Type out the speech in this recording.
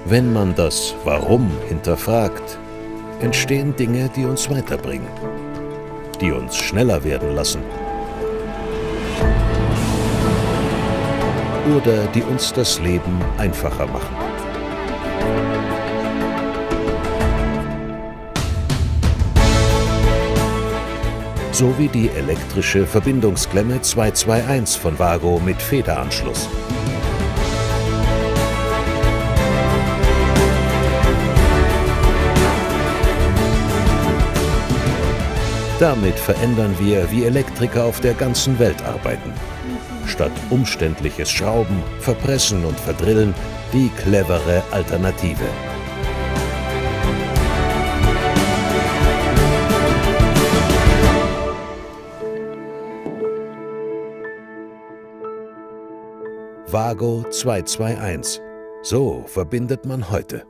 Wenn man das Warum hinterfragt, entstehen Dinge, die uns weiterbringen, die uns schneller werden lassen oder die uns das Leben einfacher machen. So wie die elektrische Verbindungsklemme 221 von Wago mit Federanschluss. Damit verändern wir, wie Elektriker auf der ganzen Welt arbeiten. Statt umständliches Schrauben, Verpressen und Verdrillen, die clevere Alternative. Wago 221. So verbindet man heute.